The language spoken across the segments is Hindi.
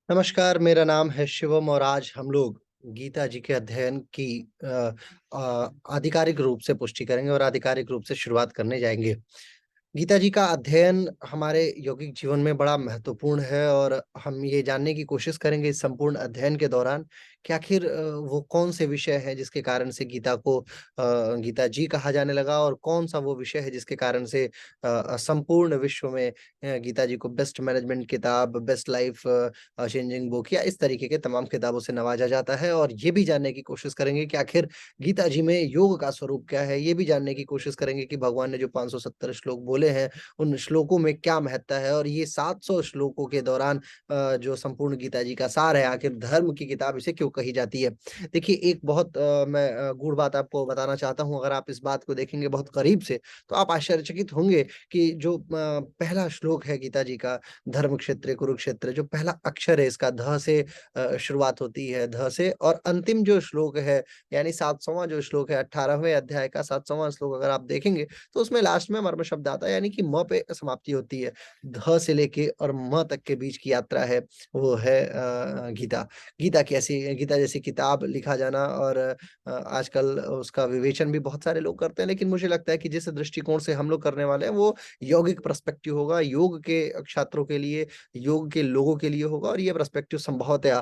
नमस्कार, मेरा नाम है शिवम और आज हम लोग गीता जी के अध्ययन की आधिकारिक रूप से पुष्टि करेंगे और आधिकारिक रूप से शुरुआत करने जाएँगे। गीता जी का अध्ययन हमारे यौगिक जीवन में बड़ा महत्वपूर्ण है और हम ये जानने की कोशिश करेंगे इस संपूर्ण अध्ययन के दौरान कि आखिर वो कौन-से विषय हैं जिसके कारण से गीता को गीता जी कहा जाने लगा और कौन-सा वो विषय है जिसके कारण से संपूर्ण विश्व में गीता जी को बेस्ट मैनेजमेंट किताब, बेस्ट लाइफ चेंजिंग बुक या इस तरीके के तमाम किताबों से नवाजा जाता है और ये भी जानने की कोशिश करेंगे कि आखिर गीता जी में योग का स्वरूप क्या है? ये भी जानने की कोशिश करेंगे कि भगवान ने जो 570 श्लोक बोले हैं, उन श्लोकों में क्या महत्ता है और ये 700 श्लोकों के दौरान जो संपूर्ण गीता जी का सार है, आखिर धर्म की किताब इसे क्यों कही जाती है? देखिए, एक बहुत मैं गूढ़ बात आपको बताना चाहता हूँ, अगर आप इस बात को देखेंगे बहुत करीब से, तो आप आश्चर्यचकित होंगे कि जो पहला श्लोक है गीता जी का, धर्म क्षेत्रे कुरुक्षेत्र, जो पहला अक्षर है इसका ध से शुरुआत होती है, ध से और अंतिम जो श्लोक है यानी 700वाँ जो श्लोक है 18वें अध्याय का 700वाँ श्लोक अगर आप देखेंगे, तो उसमें लास्ट में मर्म शब्द आता है यानी कि म पे समाप्ति होती है। ध से लेके और म तक के बीच की यात्रा है, वो है गीता। गीता जैसी किताब लिखा जाना और आजकल उसका विवेचन भी बहुत सारे लोग करते हैं, लेकिन मुझे लगता है कि जिस दृष्टिकोण से हम लोग करने वाले हैं, वो यौगिक पर्सपेक्टिव होगा, योग के छात्रों के लिए, योग के लोगों के लिए होगा और ये पर्सपेक्टिव संभवतया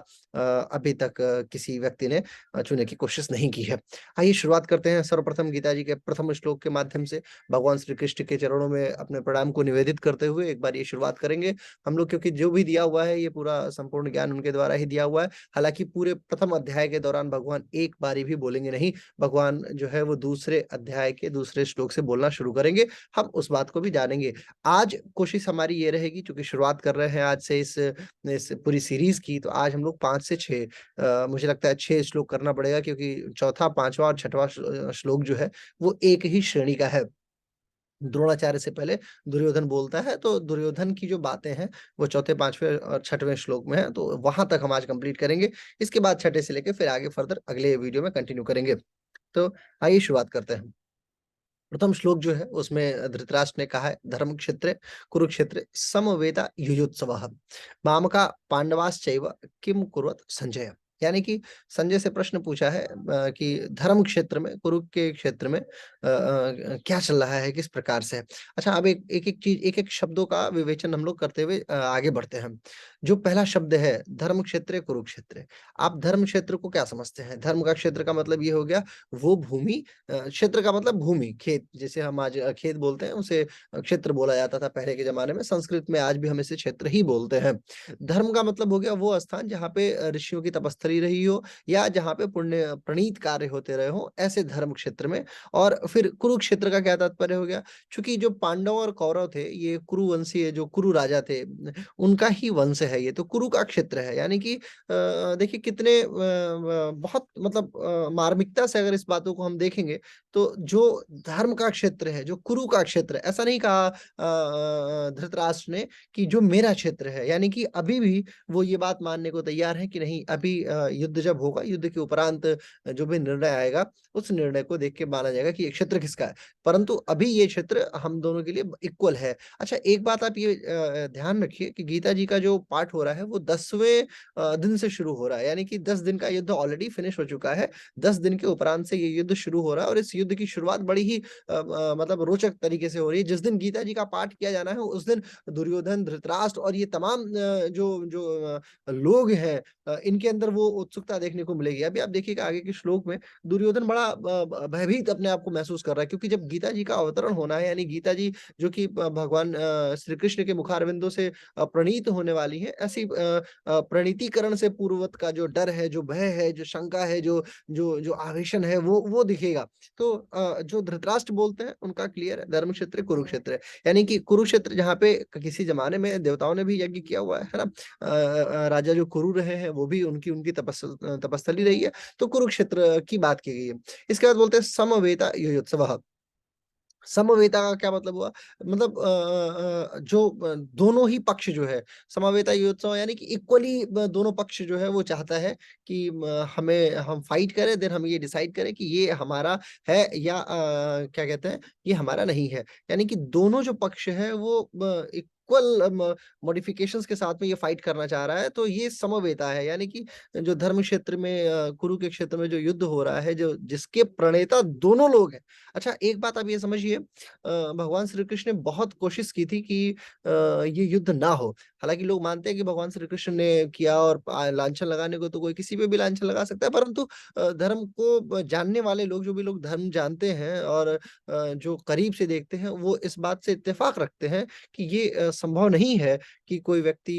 अभी तक किसी व्यक्ति ने चुनने की कोशिश नहीं की है। आइए शुरुआत करते हैं सर्वप्रथम गीता जी के प्रथम श्लोक के माध्यम से भगवान श्री कृष्ण के चरणों में अपने प्रणाम को निवेदित करते हुए एक बार ये शुरुआत करेंगे हम लोग क्योंकि जो भी दिया हुआ है ये पूरा संपूर्ण ज्ञान उनके द्वारा ही दिया हुआ है। हालाँकि पूरे प्रथम अध्याय के दौरान भगवान एक बारी भी बोलेंगे नहीं, भगवान जो है वो दूसरे अध्याय के दूसरे श्लोक से बोलना शुरू करेंगे, हम उस बात को भी जानेंगे। आज कोशिश हमारी ये रहेगी चूँकि शुरुआत कर रहे हैं आज से इस पूरी सीरीज़ की, तो आज हम लोग 5 से 6 मुझे लगता है 6 श्लोक करना पड़ेगा क्योंकि चौथा, 5वाँ और 6वाँ श्लोक जो है, वो एक ही श्रेणी का है। द्रोणाचार्य से पहले दुर्योधन बोलता है, तो दुर्योधन की जो बातें हैं, वो चौथे, 5वें और 6वें श्लोक में है, तो वहाँ तक हम आज कंप्लीट करेंगे। इसके बाद छठे से लेके फिर आगे फर्दर अगले वीडियो में कंटिन्यू करेंगे। तो आइए शुरुआत करते हैं। प्रथम श्लोक जो है, उसमें धृतराष्ट्र ने कहा है, धर्मक्षेत्रे कुरुक्षेत्रे समवेता युयुत्सवः मामका पांडवाश्चैव किम कुर्वत संजय। यानी कि संजय से प्रश्न पूछा है कि धर्म क्षेत्र में, कुरु के क्षेत्र में क्या चल रहा है, किस प्रकार से है? अच्छा, अब एक-एक चीज़, एक-एक शब्दों का विवेचन हम लोग करते हुए आगे बढ़ते हैं। जो पहला शब्द है, धर्म क्षेत्रे कुरुक्षेत्रे, आप धर्म क्षेत्र को क्या समझते हैं? धर्म का क्षेत्र का मतलब ये हो गया, वो भूमि, क्षेत्र का मतलब भूमि, खेत, जिसे हम आज खेत बोलते हैं, उसे क्षेत्र बोला जाता था पहले के ज़माने में, संस्कृत में आज भी हम इसे क्षेत्र ही बोलते हैं। धर्म का मतलब हो गया वो स्थान जहाँ पे ऋषियों की तपस्थली रही हो या जहाँ पे पुण्य प्रणीत कार्य होते रहे हों, ऐसे धर्म क्षेत्र में। और फिर कुरुक्षेत्र का क्या तात्पर्य हो गया? चूँकि जो पांडव और कौरव थे, ये कुरुवंशीय जो कुरु राजा थे, उनका ही वंश है ये, तो कुरु का क्षेत्र है। यानी कि देखिए कितने बहुत मतलब मार्मिकता से अगर इस बातों को हम देखेंगे, तो जो धर्म का क्षेत्र है, जो कुरु का क्षेत्र है, ऐसा नहीं कहा धृतराष्ट्र ने कि जो मेरा क्षेत्र है, यानी कि अभी भी वो ये बात मानने को तैयार है कि नहीं, अभी युद्ध जब होगा, युद्ध के उपरांत जो भी निर्णय आएगा, उस निर्णय को देख के माना जाएगा कि ये क्षेत्र किसका है। परंतु अभी ये क्षेत्र हम दोनों के लिए इक्वल है। अच्छा, एक बात आप ये ध्यान रखिए कि गीता जी का जो पाठ हो रहा है, वो 10वें दिन से शुरू हो रहा है, यानी कि 10 दिन का युद्ध ऑलरेडी फिनिश हो चुका है। 10 दिन के उपरांत से ये युद्ध शुरू हो रहा है और इस युद्ध की शुरुआत बड़ी ही मतलब रोचक तरीके से हो रही है। जिस दिन गीता जी का पाठ किया जाना है, उस दिन दुर्योधन, धृतराष्ट्र और ये तमाम जो जो लोग हैं, इनके अंदर वो उत्सुकता देखने को मिलेगी। अभी आप देखिएगा आगे के श्लोक में दुर्योधन बड़ा भयभीत अपने आप को महसूस कर रहा है, क्योंकि जब गीता जी का अवतरण होना है, यानी गीता जी जो कि भगवान श्री कृष्ण के मुखारविंदों से प्रणीत होने वाली है, ऐसी प्रणीतीकरण से पूर्वत का जो डर है, जो भय है, जो शंका है, जो जो जो आवेशन है, वो दिखेगा। तो जो धृतराष्ट्र बोलते हैं, उनका क्लियर है, धर्म क्षेत्र कुरुक्षेत्र है। यानी कि कुरुक्षेत्र जहाँ पे किसी ज़माने में देवताओं ने भी यज्ञ किया हुआ है ना? राजा जो कुरु रहे हैं, वो भी उनकी उनकी तपस्थली रही है, तो कुरुक्षेत्र की बात की गई है। इसके बाद बोलते हैं समवेता युयुत्सवः। समवेता का क्या मतलब हुआ? मतलब जो दोनों ही पक्ष जो है, समवेता युत्सव यानी कि इक्वली दोनों पक्ष जो है वो चाहता है कि हमें हम फाइट करें, देन हम ये डिसाइड करें कि ये हमारा है या क्या कहते हैं, ये हमारा नहीं है। यानी कि दोनों जो पक्ष है वो इक्वल मॉडिफिकेशंस के साथ में ये फाइट करना चाह रहा है, तो ये समवेता है। यानी कि जो धर्म क्षेत्र में कुरु के क्षेत्र में जो युद्ध हो रहा है, जो जिसके प्रणेता दोनों लोग हैं। अच्छा, एक बात आप ये समझिए, भगवान श्री कृष्ण ने बहुत कोशिश की थी कि ये युद्ध ना हो। हालाँकि लोग मानते हैं कि भगवान श्री कृष्ण ने किया, और लांछन लगाने को तो कोई किसी पे भी लांछन लगा सकता है, परंतु धर्म को जानने वाले लोग, जो भी लोग धर्म जानते हैं और जो करीब से देखते हैं, वो इस बात से इत्तेफ़ाक रखते हैं कि ये संभव नहीं है कि कोई व्यक्ति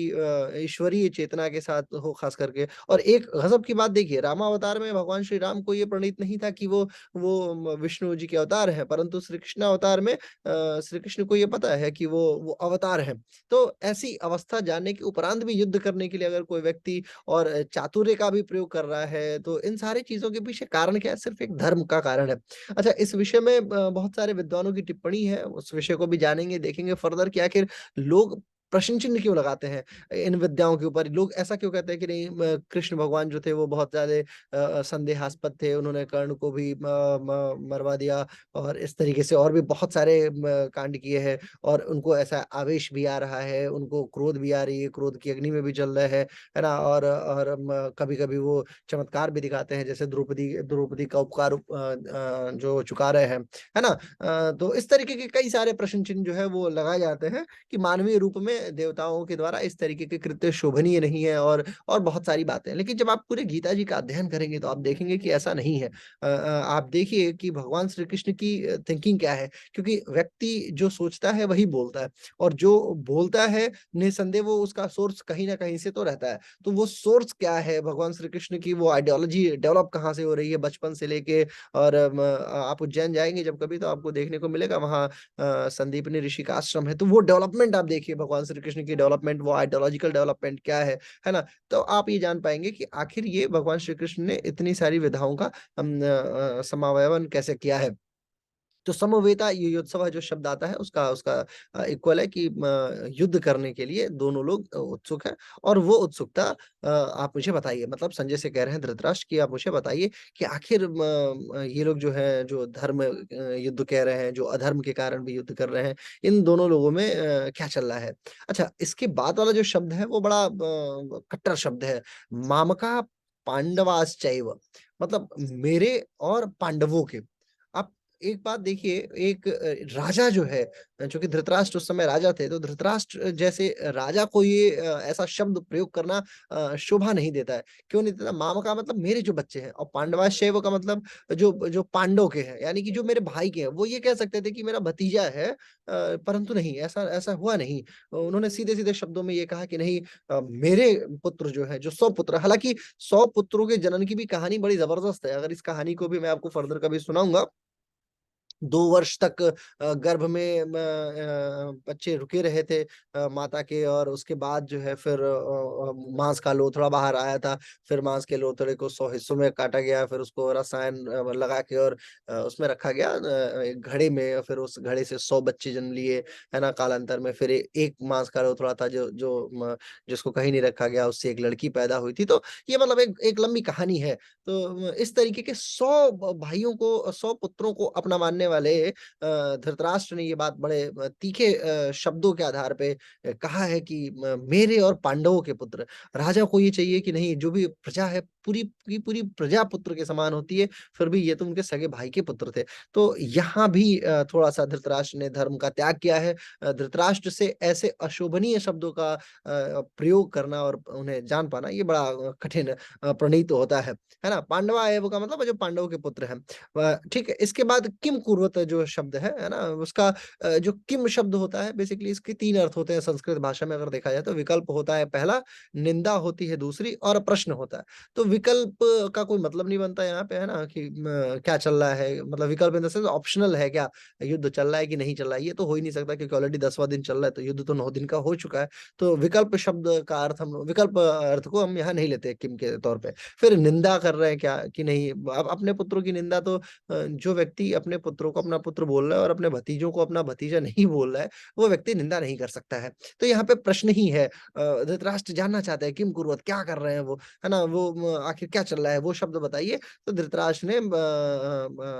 ईश्वरीय चेतना के साथ हो, ख़ास करके। और एक गज़ब की बात देखिए, रामावतार में भगवान श्री राम को ये प्रणीत नहीं था कि वो विष्णु जी के अवतार हैं, परंतु श्री कृष्ण अवतार में श्री कृष्ण को ये पता है कि वो अवतार हैं। तो ऐसी अवस्था जानने के उपरांत भी युद्ध करने के लिए अगर कोई व्यक्ति और चातुर्य का भी प्रयोग कर रहा है, तो इन सारी चीज़ों के पीछे कारण क्या है? सिर्फ़ एक धर्म का कारण है। अच्छा, इस विषय में बहुत सारे विद्वानों की टिप्पणी है, उस विषय को भी जानेंगे, देखेंगे फर्दर कि आखिर लोग प्रश्न चिन्ह क्यों लगाते हैं इन विद्याओं के ऊपर? लोग ऐसा क्यों कहते हैं कि नहीं, कृष्ण भगवान जो थे वो बहुत ज़्यादा संदेहास्पद थे, उन्होंने कर्ण को भी मरवा दिया, और इस तरीके से और भी बहुत सारे कांड किए हैं, और उनको ऐसा आवेश भी आ रहा है, उनको क्रोध भी आ रही है, क्रोध की अग्नि में भी जल रहे हैं, है ना? और कभी-कभी वो चमत्कार भी दिखाते हैं, जैसे द्रौपदी द्रौपदी का उपकार जो चुका रहे हैं, है ना? तो इस तरीके के कई सारे प्रश्न चिन्ह जो है वो लगाए जाते हैं कि मानवीय रूप में देवताओं के द्वारा इस तरीके के कृत्य शोभनीय नहीं है, और बहुत सारी बातें हैं। लेकिन जब आप पूरे गीता जी का अध्ययन करेंगे तो आप देखेंगे कि ऐसा नहीं है। आप देखिए कि भगवान श्री कृष्ण की थिंकिंग क्या है, क्योंकि व्यक्ति जो सोचता है वही बोलता है, और जो बोलता है निसंदेह वो उसका सोर्स कहीं न कहीं से तो रहता है। तो वो सोर्स क्या है भगवान श्री कृष्ण की, वो आइडियोलॉजी डेवलप कहाँ से हो रही है बचपन से लेके, और आप उज्जैन जाएँगे जब कभी तो आपको देखने को मिलेगा वहाँ संदीपनी ऋषि का आश्रम है, तो वो डेवलपमेंट आप देखिए भगवान श्री कृष्ण की डेवलपमेंट, वो आइडियोलॉजिकल डेवलपमेंट क्या है ना? तो आप ये जान पाएँगे कि आखिर ये भगवान श्री कृष्ण ने इतनी सारी विधाओं का समावयवन कैसे किया है। तो समवेता युयोत्सव जो शब्द आता है उसका उसका इक्वल है कि युद्ध करने के लिए दोनों लोग उत्सुक हैं, और वो उत्सुकता आप मुझे बताइए, मतलब संजय से कह रहे हैं धृतराष्ट्र कि आप मुझे बताइए कि आखिर ये लोग जो हैं, जो धर्म युद्ध कह रहे हैं, जो अधर्म के कारण भी युद्ध कर रहे हैं, इन दोनों लोगों में क्या चल रहा है? अच्छा, इसके बाद वाला जो शब्द है वो बड़ा कट्टर शब्द है, मामका पांडवाश्चैव, मतलब मेरे और पांडवों के। आप एक बात देखिए, एक राजा जो है, जो कि धृतराष्ट्र उस समय राजा थे, तो धृतराष्ट्र जैसे राजा को ये ऐसा शब्द प्रयोग करना शोभा नहीं देता है। क्यों नहीं देता? मामा का मतलब मेरे जो बच्चे हैं, और पांडवाश्चैव का मतलब जो जो पांडव के हैं, यानी कि जो मेरे भाई के हैं। वो ये कह सकते थे कि मेरा भतीजा है, परंतु नहीं, ऐसा ऐसा हुआ नहीं। उन्होंने सीधे-सीधे शब्दों में ये कहा कि नहीं, मेरे पुत्र जो हैं, जो 100 पुत्र, हालाँकि 100 पुत्रों के जनन की भी कहानी बड़ी ज़बरदस्त है। अगर इस कहानी को भी मैं आपको फर्दर कभी सुनाऊँगा, 2 वर्ष तक गर्भ में बच्चे रुके रहे थे माता के, और उसके बाद जो है फिर माँस का लोथड़ा बाहर आया था। फिर माँस के लोथड़े को 100 हिस्सों में काटा गया, फिर उसको रसायन लगा के, और उसमें रखा गया एक घड़े में, और फिर उस घड़े से 100 बच्चे जन्म लिए, है ना? कालांतर में फिर एक माँस का लोथड़ा था जो जो जिसको कहीं नहीं रखा गया, उससे एक लड़की पैदा हुई थी। तो ये मतलब एक एक लंबी कहानी है। तो इस तरीके के 100 भाइयों को, 100 पुत्रों को अपना मानने वाले धृतराष्ट्र ने ये बात बड़े तीखे शब्दों के आधार पे कहा है कि मेरे और पांडवों के पुत्र। राजा को ये चाहिए कि नहीं, जो भी प्रजा है पूरी की पूरी प्रजा पुत्र के समान होती है, फिर भी ये तो उनके सगे भाई के पुत्र थे। तो यहाँ भी थोड़ा-सा धृतराष्ट्र ने धर्म का त्याग किया है। धृतराष्ट्र से ऐसे अशोभनीय शब्दों का प्रयोग करना और उन्हें जान पाना, ये बड़ा कठिन प्रणीत होता है ना? पांडवा एव का मतलब जो पांडवों के पुत्र हैं। ठीक है, इसके बाद किम कुर्वत जो शब्द है ना? उसका जो किम शब्द होता है, बेसिकली इसके 3 अर्थ होते हैं संस्कृत भाषा में अगर देखा जाए तो। विकल्प होता है पहला, निंदा होती है दूसरी, और प्रश्न होता है। तो विकल्प का कोई मतलब नहीं बनता यहाँ पे, है ना? कि क्या चल रहा है, मतलब विकल्प इन द सेंस ऑप्शनल है क्या? युद्ध चल रहा है कि नहीं चल रहा है? ये तो हो ही नहीं सकता, क्योंकि ऑलरेडी 10वाँ दिन चल रहा है, तो युद्ध तो 9 दिन का हो चुका है। तो विकल्प शब्द का अर्थ, हम विकल्प अर्थ को हम यहाँ नहीं लेते किम के तौर पे। फिर निंदा कर रहे हैं क्या कि नहीं, अब अपने पुत्रों की निंदा तो जो व्यक्ति अपने पुत्रों पुत्रों को अपना पुत्र बोल रहा है और अपने भतीजों को अपना भतीजा नहीं बोल रहा है, वो व्यक्ति निंदा नहीं कर सकता है। तो यहाँ पे प्रश्न ही है, धृतराष्ट्र जानना चाहते हैं किम कुर्वत, क्या कर रहे हैं वो, है ना? वो आखिर क्या चल रहा है, वो शब्द बताइए। तो धृतराष्ट्र ने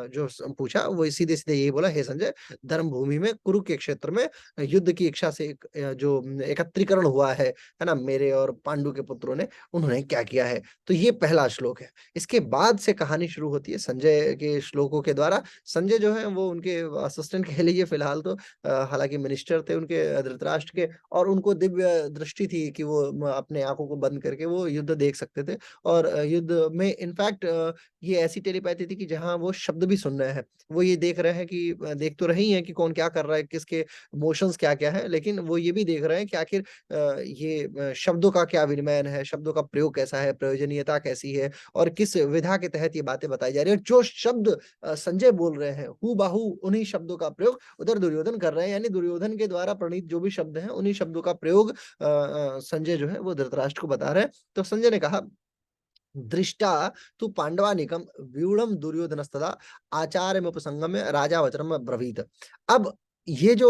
जो पूछा वो सीधे-सीधे यही बोला, हे संजय, धर्म भूमि में कुरु के क्षेत्र में युद्ध की इच्छा से जो एकत्रीकरण हुआ है ना? मेरे और पांडु के पुत्रों ने, उन्होंने क्या किया है। तो ये पहला श्लोक है। इसके बाद से कहानी शुरू होती है संजय के श्लोकों के द्वारा। संजय जो है वो उनके असिस्टेंट कह लीजिए फिलहाल तो, हालाँकि मिनिस्टर थे उनके धृतराष्ट्र के, और उनको दिव्य दृष्टि थी कि वो अपने आँखों को बंद करके वो युद्ध देख सकते थे, और युद्ध में इनफैक्ट ये ऐसी टेलीपैथी थी कि जहाँ वो शब्द भी सुन रहे हैं। वो ये देख रहे हैं कि देख तो रहे ही हैं कि कौन क्या कर रहा है, किसके इमोशंस क्या-क्या हैं, लेकिन वो ये भी देख रहे हैं कि आखिर ये शब्दों का क्या विनिमयन है, शब्दों का प्रयोग कैसा है, प्रयोजनीयता कैसी है, और किस विधा के तहत ये बातें बताई जा रही है। जो शब्द संजय बोल रहे हैं, हूबहू उन्हीं शब्दों का प्रयोग उधर दुर्योधन कर रहे हैं, यानी दुर्योधन के द्वारा प्रणीत जो भी शब्द हैं, उन्हीं शब्दों का प्रयोग संजय जो है वो धृतराष्ट्र को बता रहे हैं। तो संजय ने कहा, दृष्टा तु पांडवानीकम व्यूढ़म दुर्योधनस्तदा आचार्यमुपसंगम्य राजा वचनम ब्रवीत। अब ये जो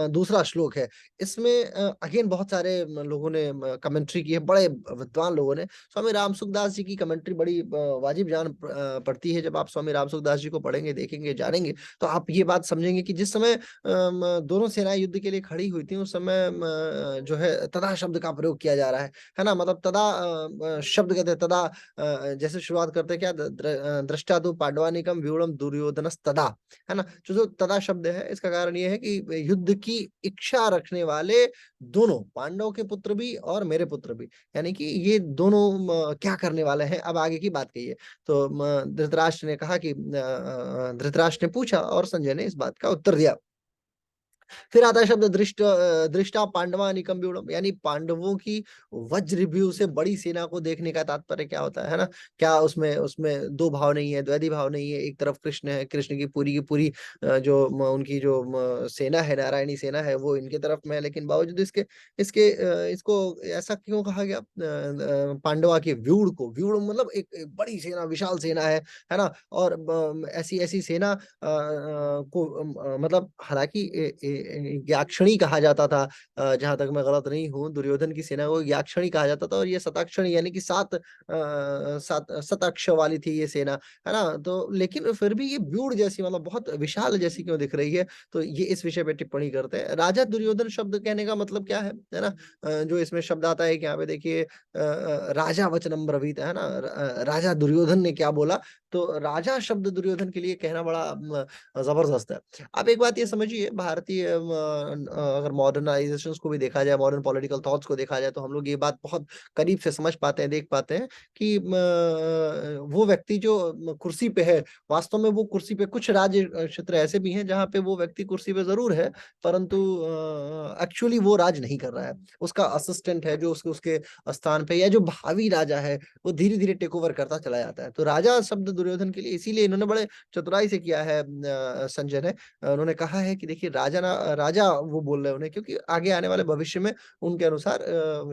दूसरा श्लोक है, इसमें अगेन बहुत सारे लोगों ने कमेंट्री की है, बड़े विद्वान लोगों ने। स्वामी राम सुखदास जी की कमेंट्री बड़ी वाजिब जान पड़ती है। जब आप स्वामी राम सुखदास जी को पढ़ेंगे, देखेंगे, जानेंगे, तो आप ये बात समझेंगे कि जिस समय दोनों सेनाएं युद्ध के लिए खड़ी हुई थी, उस समय जो है तदा शब्द का प्रयोग किया जा रहा है ना? मतलब तदा शब्द कहते हैं, तदा जैसे शुरुआत करते हैं क्या, दृष्टा तु पांडवानीकम व्यूढ़म दुर्योधनस्तदा, है ना? जो तदा शब्द है, इसका कारण ये है कि युद्ध की इच्छा रखने वाले दोनों, पांडव के पुत्र भी और मेरे पुत्र भी, यानी कि ये दोनों क्या करने वाले हैं, अब आगे की बात कही है। तो धृतराष्ट्र ने कहा कि धृतराष्ट्र ने पूछा और संजय ने इस बात का उत्तर दिया। फिर आता है शब्द दृष्टा पांडवानीकम व्यूढ़म, यानी पांडवों की वज्रव्यूह से बड़ी सेना को देखने का तात्पर्य क्या होता है ना? क्या उसमें उसमें 2 भाव नहीं है, द्वैधी भाव नहीं है, एक तरफ कृष्ण है, कृष्ण की पूरी जो उनकी जो सेना है, नारायणी सेना है, वो इनके तरफ में है, लेकिन बावजूद इसके इसके इसको ऐसा क्यों कहा गया, पांडवा के व्यूढ़ को? व्यूढ़ मतलब एक बड़ी सेना, विशाल सेना है ना? और ऐसी सेना को मतलब हालाँकि याक्षणी कहा जाता था, जहाँ तक मैं गलत नहीं हूँ, दुर्योधन की सेना को याक्षणी कहा जाता था, और ये शताक्षणी यानी कि 7 शताक्ष वाली थी ये सेना, है ना? तो लेकिन फिर भी ये व्यूढ़ जैसी, मतलब बहुत विशाल जैसी क्यों दिख रही है? तो ये इस विषय पे टिप्पणी करते हैं। राजा दुर्योधन शब्द कहने का मतलब क्या है ना? जो इसमें शब्द आता है कि यहाँ पे देखिए, राजा वचनम ब्रवीत, है ना? राजा दुर्योधन ने क्या बोला? तो राजा शब्द दुर्योधन के लिए कहना बड़ा ज़बरदस्त है। आप एक बात ये समझिए, भारतीय अगर मॉडर्नाइज़ेशंस को भी देखा जाए, मॉडर्न पॉलिटिकल थॉट्स को देखा जाए, तो हम लोग ये बात बहुत करीब से समझ पाते हैं, देख पाते हैं कि वो व्यक्ति जो कुर्सी पे है, वास्तव में वो कुर्सी पे, कुछ राज्य क्षेत्र ऐसे भी हैं जहाँ पे वो व्यक्ति कुर्सी पे ज़रूर है, परंतु एक्चुअली वो राज नहीं कर रहा है। उसका असिस्टेंट है जो उसके उसके स्थान पे, या जो भावी राजा है, वो धीरे-धीरे टेक ओवर करता चला जाता है। तो राजा शब्द दुर्योधन के लिए इसीलिए इन्होंने बड़े चतुराई से किया है, संजय ने। उन्होंने कहा है कि देखिए, राजा वो बोल रहे हैं उन्हें, क्योंकि आगे आने वाले भविष्य में उनके अनुसार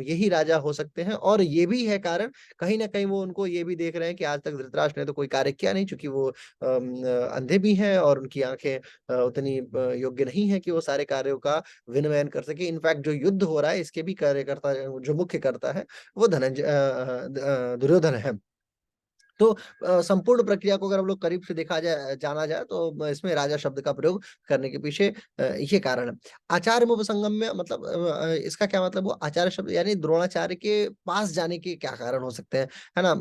यही राजा हो सकते हैं, और ये भी है कारण, कहीं न कहीं वो उनको ये भी देख रहे हैं कि आज तक धृतराष्ट्र ने तो कोई कार्य किया नहीं, चूँकि वो अंधे भी हैं और उनकी आँखें उतनी योग्य नहीं है कि वो सारे कार्यों का विनिमयन कर सके। इनफैक्ट जो युद्ध हो रहा है, इसके भी कार्यकर्ता, जो मुख्य कर्ता है, वो दुर्योधन है। तो संपूर्ण प्रक्रिया को अगर हम लोग करीब से देखा जाए, जाना जाए, तो इसमें राजा शब्द का प्रयोग करने के पीछे ये कारण है। आचार्यमुपसंगम्य मतलब इसका क्या मतलब, वो आचार्य शब्द यानी द्रोणाचार्य के पास जाने के क्या कारण हो सकते हैं, है ना?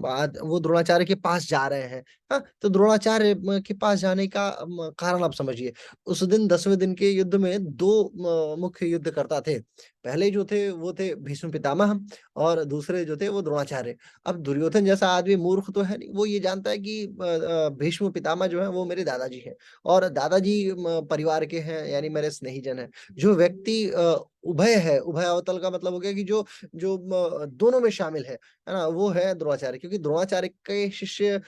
वो द्रोणाचार्य के पास जा रहे हैं, हाँ? तो द्रोणाचार्य के पास जाने का कारण आप समझिए। उस दिन 10वें दिन के युद्ध में 2 मुख्य युद्धकर्ता थे। पहले जो थे वो थे भीष्म पितामह, और दूसरे जो थे वो द्रोणाचार्य। अब दुर्योधन जैसा आदमी मूर्ख तो है नहीं, वो ये जानता है कि भीष्म पितामह जो है वो मेरे दादाजी हैं, और दादाजी परिवार के हैं, यानी मेरे स्नेहीजन हैं। जो व्यक्ति उभय है, उभय अवतल का मतलब हो गया कि जो जो दोनों में शामिल है ना? वो है द्रोणाचार्य, क्योंकि द्रोणाचार्य के शिष्य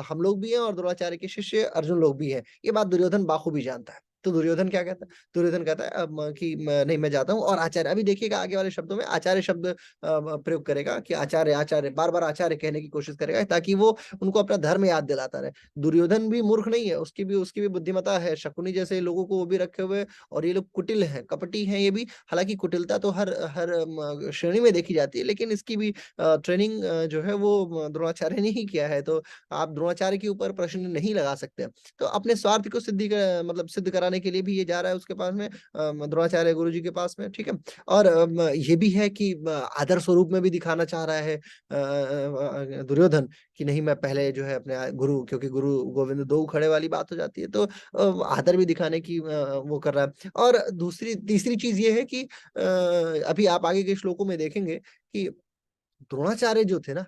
हम लोग भी हैं, और द्रोणाचार्य के शिष्य अर्जुन लोग भी हैं। ये बात दुर्योधन बाखूबी जानता है। तो दुर्योधन क्या कहता है? दुर्योधन कहता है कि नहीं मैं जाता हूँ, और आचार्य, अभी देखिएगा आगे वाले शब्दों में आचार्य शब्द प्रयोग करेगा कि आचार्य आचार्य, बार-बार आचार्य कहने की कोशिश करेगा ताकि वो उनको अपना धर्म याद दिलाता रहे। दुर्योधन भी मूर्ख नहीं है, उसकी भी बुद्धिमत्ता है, शकुनी जैसे लोगों को वो भी रखे हुए, और ये लोग कुटिल हैं, कपटी हैं ये भी। हालाँकि कुटिलता तो हर हर श्रेणी में देखी जाती है, लेकिन इसकी भी ट्रेनिंग जो है वो द्रोणाचार्य ने ही किया है, तो आप द्रोणाचार्य के ऊपर प्रश्न नहीं लगा सकते। तो अपने स्वार्थ को मतलब सिद्ध कराने के लिए भी ये जा रहा है उसके पास में, द्रोणाचार्य गुरुजी के पास में, ठीक है? और ये भी है कि आदर स्वरूप में भी दिखाना चाह रहा है दुर्योधन कि नहीं, मैं पहले जो है अपने गुरु, क्योंकि गुरु गोविंद दो खड़े वाली बात हो जाती है, तो आदर भी दिखाने की वो कर रहा है। और दूसरी तीसरी चीज़ ये है कि अभी आप आगे के श्लोकों में देखेंगे कि द्रोणाचार्य जो थे ना,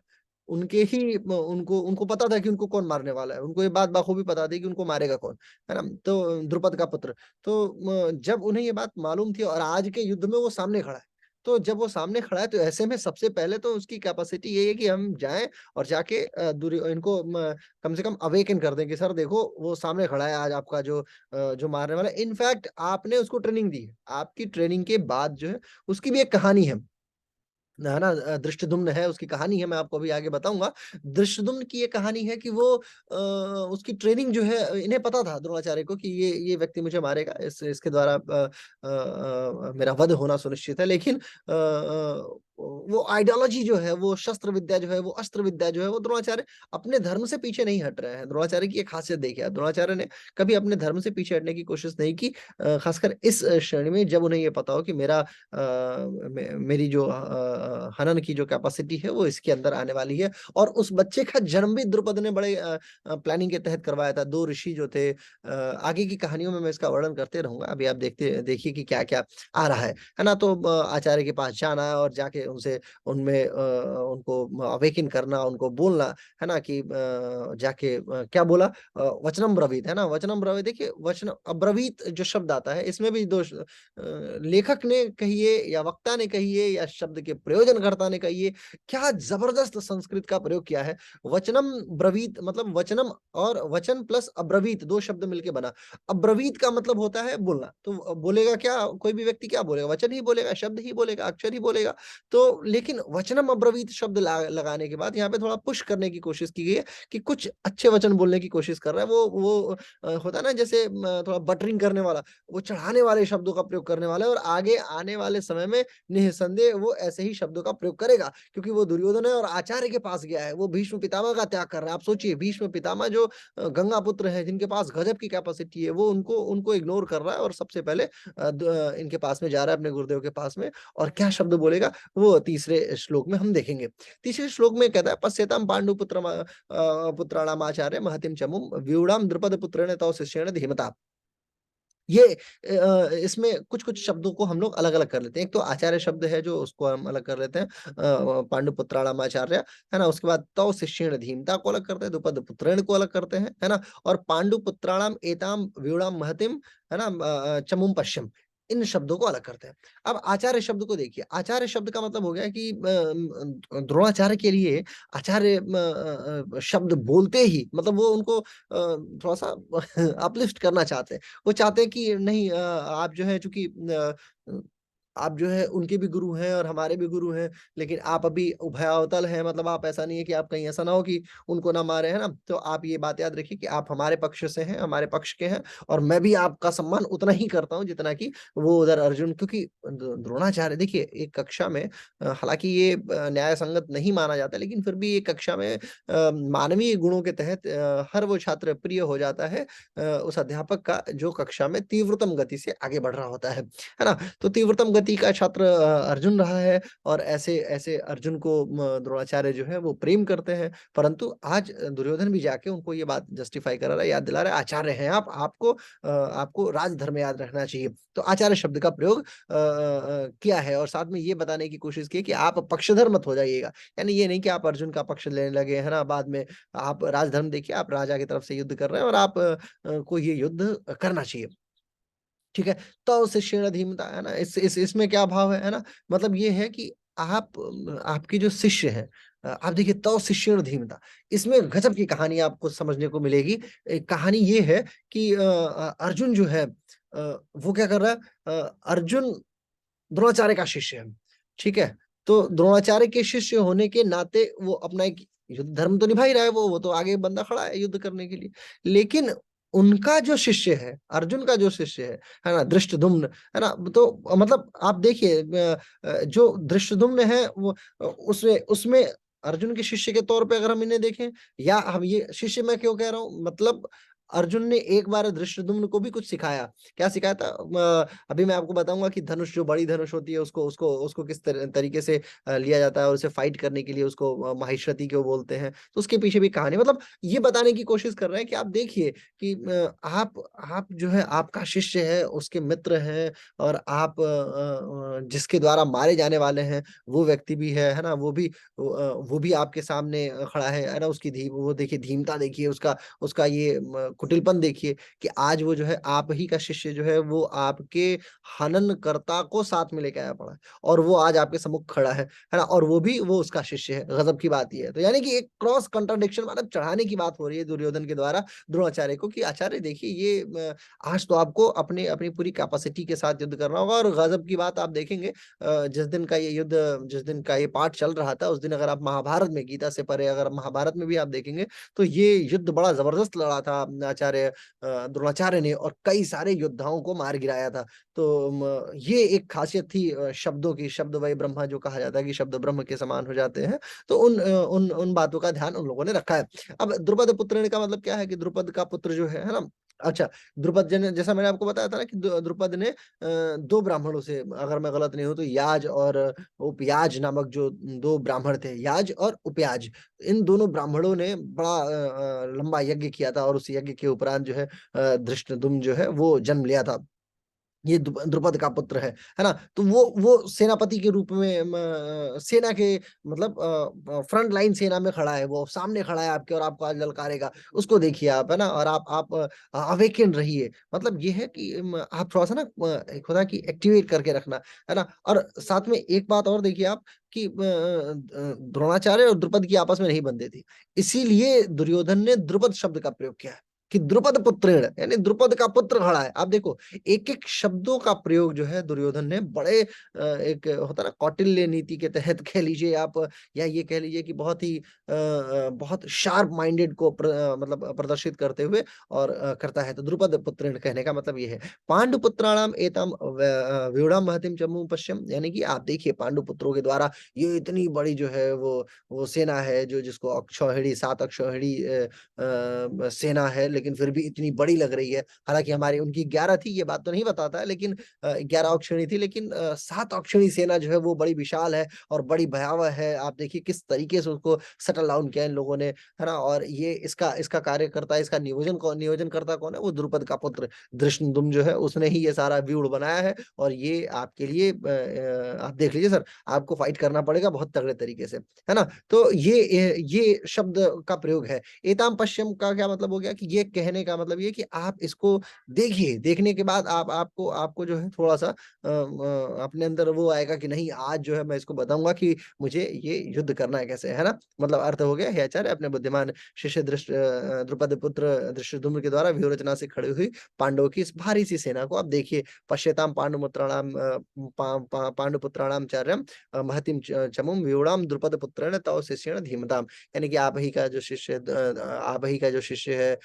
उनके ही उनको उनको पता था कि उनको कौन मारने वाला है। उनको ये बात बखूबी पता थी कि उनको मारेगा कौन, है ना? तो द्रुपद का पुत्र। तो जब उन्हें ये बात मालूम थी और आज के युद्ध में वो सामने खड़ा है। तो जब वो सामने खड़ा है तो ऐसे में सबसे पहले तो उसकी कैपेसिटी यही है कि हम जाएँ और जाके इनको कम से कम अवेकन कर दें कि सर देखो वो सामने खड़ा है आज आपका जो मारने वाला है। इनफैक्ट आपने उसको ट्रेनिंग दी है। आपकी ट्रेनिंग के बाद जो है उसकी भी एक कहानी है ना? धृष्टद्युम्न है, उसकी कहानी है, मैं आपको अभी आगे बताऊँगा। धृष्टद्युम्न की ये कहानी है कि वो उसकी ट्रेनिंग जो है, इन्हें पता था द्रोणाचार्य को कि ये व्यक्ति मुझे मारेगा, इसके द्वारा मेरा वध होना सुनिश्चित है। लेकिन वो आइडियोलॉजी जो है, वो शस्त्र विद्या जो है, वो अस्त्र विद्या जो है, वो द्रोणाचार्य अपने धर्म से पीछे नहीं हट रहे हैं। द्रोणाचार्य की एक खासियत देखिए आप, द्रोणाचार्य ने कभी अपने धर्म से पीछे हटने की कोशिश नहीं की। खासकर इस श्रेणी में जब उन्हें ये पता हो कि मेरी जो हनन की जो कैपेसिटी है वो इसके अंदर आने वाली है। और उस बच्चे का जन्म भी द्रुपद ने बड़े प्लानिंग के तहत करवाया था। 2 ऋषि जो थे, आगे की कहानियों में मैं इसका वर्णन करते रहूँगा। अभी आप देखिए कि क्या-क्या आ रहा है ना? तो आचार्य के पास जाना और जाके उनसे उनमें उनको अवेकन करना, उनको बोलना, है ना? कि जाके क्या बोला, वचनं ब्रवीत, है ना? वचनं ब्रवीत, देखिए वचन अब्रवीत जो शब्द आता है, इसमें भी लेखक ने कहिए या वक्ता ने कहिए या शब्द के प्रयोजनकर्ता ने कहिए, क्या ज़बरदस्त संस्कृत का प्रयोग किया है। वचनम ब्रवीत मतलब वचनम, और वचन प्लस अब्रवीत 2 शब्द मिलके बना। अब्रवीत का मतलब होता है बोलना। तो बोलेगा क्या, कोई भी व्यक्ति क्या बोलेगा? वचन ही बोलेगा, शब्द ही बोलेगा, अक्षर ही बोलेगा। तो लेकिन वचनम अब्रवीत शब्द लगाने के बाद यहाँ पे थोड़ा पुश करने की कोशिश की गई है कि कुछ अच्छे वचन बोलने की कोशिश कर रहा है। वो होता है ना, जैसे थोड़ा बटरिंग करने वाला, वो चढ़ाने वाले शब्दों का प्रयोग करने वाला है, और आगे आने वाले समय में निःसंदेह वो ऐसे ही शब्दों का प्रयोग करेगा, क्योंकि वो दुर्योधन है और आचार्य के पास गया है, वो भीष्म पितामह का त्याग कर रहा है। आप सोचिए, भीष्म पितामह जो गंगा पुत्र हैं, जिनके पास गजब की कैपेसिटी है, वो उनको उनको इग्नोर कर रहा है और सबसे पहले इनके पास में जा रहा है, अपने गुरुदेव के पास में, और क्या शब्द बोलेगा वो तीसरे श्लोक में हम देखेंगे। तीसरे श्लोक में कहता है, पश्यताम पुत्राणाम आचार्य महतिम चमुम व्यूढ़ाम द्रुपद पुत्रेण तव शिष्येण धीमता। ये इसमें कुछ-कुछ शब्दों को हम लोग अलग-अलग कर लेते हैं। एक तो आचार्य शब्द है जो उसको हम अलग कर लेते हैं, पांडुपुत्राणाम आचार्य, है ना? उसके बाद तौ शिष्येण धीमता को अलग करते हैं, द्रुपद पुत्रेण को अलग करते हैं, है ना? और पांडुपुत्राणाम एताम व्यूढ़ाम महतिम, है ना? चमुम पश्यम, इन शब्दों को अलग करते हैं। अब आचार्य शब्द को देखिए, आचार्य शब्द का मतलब हो गया कि द्रोणाचार्य के लिए आचार्य शब्द बोलते ही मतलब वो उनको थोड़ा-सा अपलिफ्ट करना चाहते हैं। वो चाहते हैं कि नहीं, आप जो है चूँकि आप जो है उनके भी गुरु हैं और हमारे भी गुरु हैं, लेकिन आप अभी उभयावतल हैं, मतलब आप ऐसा नहीं है कि आप कहीं ऐसा ना हो कि उनको ना मारे, है ना? तो आप ये बात याद रखिए कि आप हमारे पक्ष से हैं, हमारे पक्ष के हैं, और मैं भी आपका सम्मान उतना ही करता हूँ जितना कि वो उधर अर्जुन, क्योंकि द्रोणाचार्य देखिए एक कक्षा में, हालाँकि ये न्याय संगत नहीं माना जाता, लेकिन फिर भी एक कक्षा में मानवीय गुणों के तहत हर वो छात्र प्रिय हो जाता है उस अध्यापक का जो कक्षा में तीव्रतम गति से आगे बढ़ रहा होता है ना? तो तीव्रतम गति का छात्र अर्जुन रहा है, और ऐसे ऐसे अर्जुन को द्रोणाचार्य जो है वो प्रेम करते हैं। परंतु आज दुर्योधन भी जाके उनको ये बात जस्टिफाई करा रहा है, याद दिला रहा है, आचार्य हैं आप, आपको राजधर्म याद रखना चाहिए। तो आचार्य शब्द का प्रयोग किया है, और साथ में ये बताने की कोशिश की है कि आप पक्षधर मत हो जाइएगा। यानी ये नहीं कि आप अर्जुन का पक्ष लेने लगे, है ना? बाद में आप राजधर्म देखिए, आप राजा की तरफ से युद्ध कर रहे हैं, और आप को ये युद्ध करना चाहिए। ठीक है? तो शिष्येण धीमता, है ना? इसमें क्या भाव है ना? मतलब ये है कि आपके जो शिष्य हैं, आप देखिए तव शिष्येण धीमता, इसमें गज़ब की कहानी आपको समझने को मिलेगी। कहानी ये है कि अर्जुन जो है वो क्या कर रहा है, अर्जुन द्रोणाचार्य का शिष्य है, ठीक है? तो द्रोणाचार्य के शिष्य होने के नाते वो अपना एक युद्ध धर्म तो निभा ही रहा है, वो तो आगे बंदा खड़ा है युद्ध करने के लिए। लेकिन उनका जो शिष्य है, अर्जुन का जो शिष्य है ना? धृष्टद्युम्न, है ना? तो मतलब आप देखिए, जो धृष्टद्युम्न है वो, उसमें उसमें अर्जुन के शिष्य के तौर पे अगर हम इन्हें देखें, या हम ये शिष्य मैं क्यों कह रहा हूँ, मतलब अर्जुन ने एक बार धृष्टद्युम्न को भी कुछ सिखाया। क्या सिखाया था? अभी मैं आपको बताऊंगा कि धनुष, जो बड़ी धनुष होती है, उसको उसको उसको किस तरीके से लिया जाता है, और उसे फाइट करने के लिए उसको माहिष्मति क्यों बोलते हैं, तो उसके पीछे भी कहानी, मतलब ये बताने की कोशिश कर रहे हैं कि आप देखिए कि आप जो है, आपका शिष्य है, उसके मित्र हैं, और आप जिसके द्वारा मारे जाने वाले हैं, वो व्यक्ति भी है ना? वो भी आपके सामने खड़ा है ना? उसकी धी वो देखिए, धीमता देखिए, उसका उसका ये कुटिलपन देखिए, कि आज वो जो है, आप ही का शिष्य जो है, वो आपके हननकर्ता को साथ में लेके आया पड़ा है, और वो आज आपके सम्मुख खड़ा है ना? और वो भी वो उसका शिष्य है। गजब की बात ये है। तो यानी कि एक क्रॉस कंट्राडिक्शन, मतलब चढ़ाने की बात हो रही है दुर्योधन के द्वारा द्रोणाचार्य को, कि आचार्य देखिए, ये आज तो आपको अपने अपनी पूरी कैपेसिटी के साथ युद्ध करना होगा। और गजब की बात आप देखेंगे, जिस दिन का ये पाठ चल रहा था, उस दिन अगर आप महाभारत में, गीता से परे अगर महाभारत में भी आप देखेंगे, तो ये युद्ध बड़ा जबरदस्त लड़ा था द्रोणाचार्य ने, और कई सारे योद्धाओं को मार गिराया था। तो ये एक खासियत थी शब्दों की, शब्द वही ब्रह्मा जो कहा जाता है कि शब्द ब्रह्म के समान हो जाते हैं। तो उन बातों का ध्यान उन लोगों ने रखा है। अब द्रुपद पुत्र का मतलब क्या है, कि द्रुपद का पुत्र जो है ना? अच्छा, द्रुपद जन, जैसा मैंने आपको बताया था ना, कि द्रुपद ने दो ब्राह्मणों से, अगर मैं गलत नहीं हूं तो, याज और उपयाज नामक जो दो ब्राह्मण थे, याज और उपयाज, इन दोनों ब्राह्मणों ने बड़ा लंबा यज्ञ किया था, और उस यज्ञ के उपरांत जो है, धृष्टद्युम्न जो है वो जन्म लिया था। ये द्रुपद का पुत्र है ना? तो वो सेनापति के रूप में सेना के, मतलब फ्रंट लाइन सेना में खड़ा है, वो सामने खड़ा है आपके, और आपको आज ललकारेगा। उसको देखिए आप, है ना? और आप अवेकन रहिए। मतलब ये है कि आप थोड़ा सा ना, एक होता है कि एक्टिवेट करके रखना, है ना? और साथ में एक बात और देखिए आप, कि द्रोणाचार्य और द्रुपद की आपस में नहीं बनती थी, इसीलिए दुर्योधन ने द्रुपद शब्द का प्रयोग किया है, कि द्रुपद पुत्रेण, यानी द्रुपद का पुत्र खड़ा है। आप देखो, एक-एक शब्दों का प्रयोग जो है, दुर्योधन ने बड़े एक होता है ना, कौटिल्य नीति के तहत कह लीजिए आप, या ये कह लीजिए कि बहुत ही बहुत शार्प माइंडेड को मतलब प्रदर्शित करते हुए, और करता है। तो द्रुपद पुत्रेण कहने का मतलब ये है। पांडुपुत्राणाम एताम व्यूढ़म महतिम चमू पश्यम, यानी कि आप देखिए, पांडु पुत्रों के द्वारा ये इतनी बड़ी जो है, वो सेना है, जो जिसको अक्षौहिणी, 7 अक्षौहिणी सेना है, लेकिन फिर भी इतनी बड़ी लग रही है। हालाँकि हमारी उनकी 11 थी, ये बात तो नहीं बताता है, लेकिन 11 अक्षौहिणी थी, लेकिन 7 अक्षौहिणी सेना जो है, वो बड़ी विशाल है और बड़ी भयावह है। आप देखिए किस तरीके से उसको सेटल डाउन किया इन लोगों ने, है ना? और ये इसका इसका कार्यकर्ता, इसका नियोजनकर्ता कौन है? वो द्रुपद का पुत्र धृष्टद्युम्न जो है, उसने ही ये सारा व्यूह बनाया है। और ये आपके लिए आप देख लीजिए सर, आपको फाइट करना पड़ेगा बहुत तगड़े तरीके से, है ना? तो ये शब्द का प्रयोग है। एताम पश्यम का क्या मतलब हो गया, कि ये कहने का मतलब ये कि आप इसको देखिए, देखने के बाद आपको आपको जो है थोड़ा-सा अपने अंदर वो आएगा कि नहीं, आज जो है मैं इसको बताऊँगा कि मुझे ये युद्ध करना है कैसे, है ना? मतलब अर्थ हो गया, हे आचार्य, अपने बुद्धिमान शिष्य द्रुपद पुत्र धृष्टद्युम्न के द्वारा व्यूह रचना से खड़ी हुई पांडवों की इस भारी सी सेना को आप देखिए। पश्यताम पांडुपुत्राणाम पांडुपुत्राणाम चार्यम महतिम चमुम व्यूढ़ाम द्रुपद पुत्रेण तव शिष्येण धीमताम, यानी कि आप ही का जो शिष्य है,